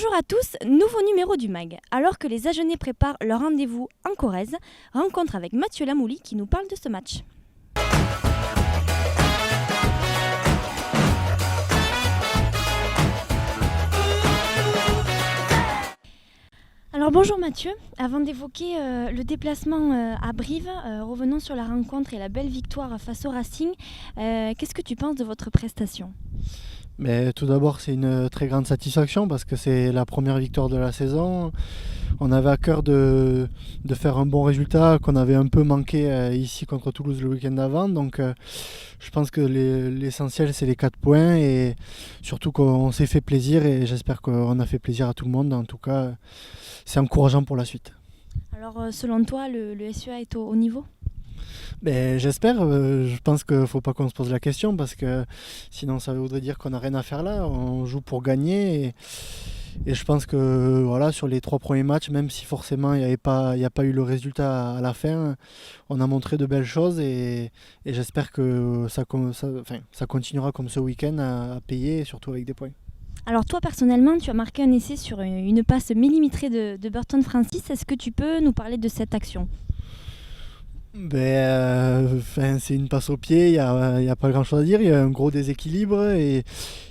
Bonjour à tous, nouveau numéro du MAG. Alors que les Agenais préparent leur rendez-vous en Corrèze, rencontre avec Mathieu Lamouli qui nous parle de ce match. Alors bonjour Mathieu, avant d'évoquer le déplacement à Brive, revenons sur la rencontre et la belle victoire face au Racing. Qu'est-ce que tu penses de votre prestation ? Mais tout d'abord, c'est une très grande satisfaction parce que c'est la première victoire de la saison. On avait à cœur de faire un bon résultat qu'on avait un peu manqué ici contre Toulouse le week-end d'avant. Donc je pense que l'essentiel, c'est les 4 points et surtout qu'on s'est fait plaisir et j'espère qu'on a fait plaisir à tout le monde. En tout cas, c'est encourageant pour la suite. Alors selon toi, le SEA est au niveau ? Ben, j'espère, je pense qu'il ne faut pas qu'on se pose la question parce que sinon ça voudrait dire qu'on n'a rien à faire là. On joue pour gagner et je pense que voilà, sur les 3 premiers matchs, même si forcément il n'y a pas eu le résultat à la fin, on a montré de belles choses et j'espère que ça continuera comme ce week-end à payer, surtout avec des points. Alors toi personnellement, tu as marqué un essai sur une passe millimétrée de Burton Francis. Est-ce que tu peux nous parler de cette action ? C'est une passe au pied, il n'y a pas grand chose à dire, il y a un gros déséquilibre et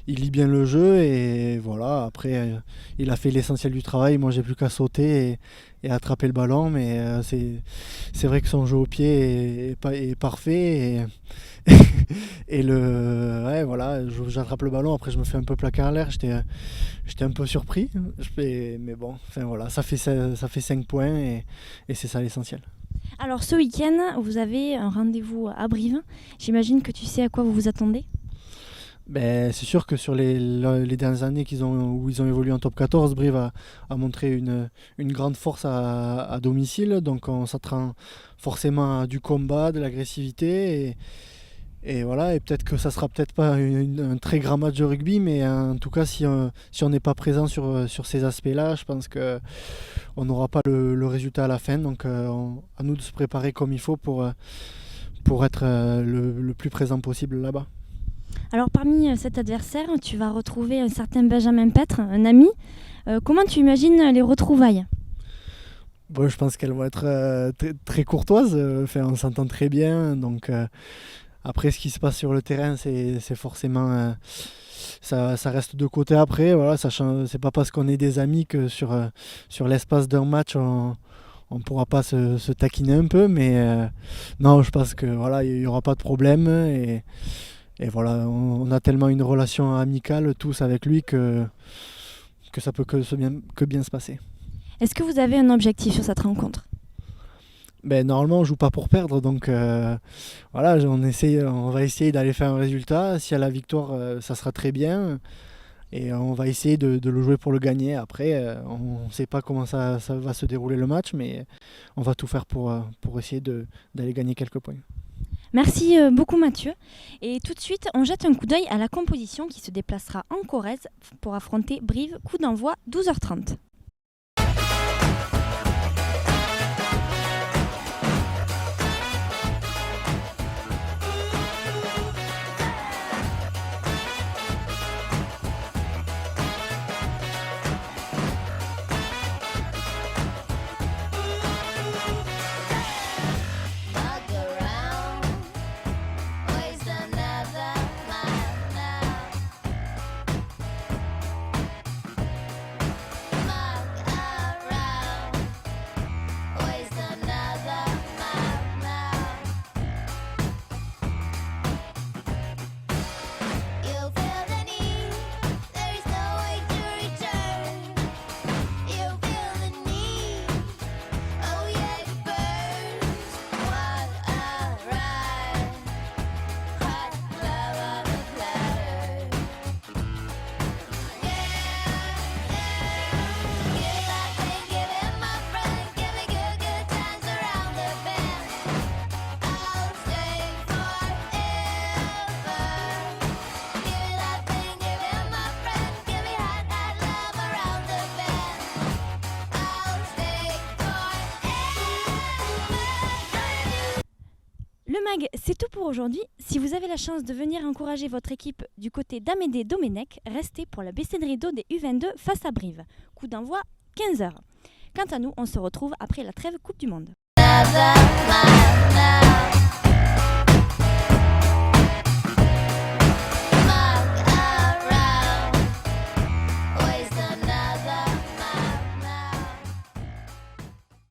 il lit bien le jeu et voilà, après il a fait l'essentiel du travail, moi j'ai plus qu'à sauter et attraper le ballon, mais c'est vrai que son jeu au pied est parfait et voilà, j'attrape le ballon, après je me fais un peu plaquer en l'air, j'étais un peu surpris, mais bon, voilà, ça fait 5 points et c'est ça l'essentiel. Alors ce week-end, vous avez un rendez-vous à Brive. J'imagine que tu sais à quoi vous vous attendez ? C'est sûr que sur les dernières années où ils ont évolué en top 14, Brive a montré une grande force à domicile. Donc on s'attend forcément à du combat, de l'agressivité. Et voilà, et peut-être que ça sera peut-être pas un très grand match de rugby, mais en tout cas si on n'est pas présent sur ces aspects-là, je pense qu'on n'aura pas le résultat à la fin. Donc à nous de se préparer comme il faut pour être le plus présent possible là-bas. Alors parmi cet adversaire, tu vas retrouver un certain Benjamin Petre, un ami. Comment tu imagines les retrouvailles ? Bon, je pense qu'elles vont être très courtoises. On s'entend très bien. Donc après, ce qui se passe sur le terrain, c'est forcément ça reste de côté après. Voilà, c'est pas parce qu'on est des amis que sur l'espace d'un match on pourra pas se taquiner un peu. Mais non, je pense que voilà, il y aura pas de problème et voilà, on a tellement une relation amicale tous avec lui que ça peut que bien se passer. Est-ce que vous avez un objectif sur cette rencontre ? Normalement on joue pas pour perdre, donc voilà, on va essayer d'aller faire un résultat. Si y a la victoire, ça sera très bien et on va essayer de le jouer pour le gagner. Après on ne sait pas comment ça va se dérouler le match, mais on va tout faire pour essayer d'aller gagner quelques points. Merci beaucoup Mathieu. Et tout de suite, on jette un coup d'œil à la composition qui se déplacera en Corrèze pour affronter Brive, coup d'envoi 12h30. Le MAG, c'est tout pour aujourd'hui. Si vous avez la chance de venir encourager votre équipe du côté d'Amédée Domenech, restez pour la baissée de rideau des U22 face à Brive. Coup d'envoi 15h. Quant à nous, on se retrouve après la trêve Coupe du Monde.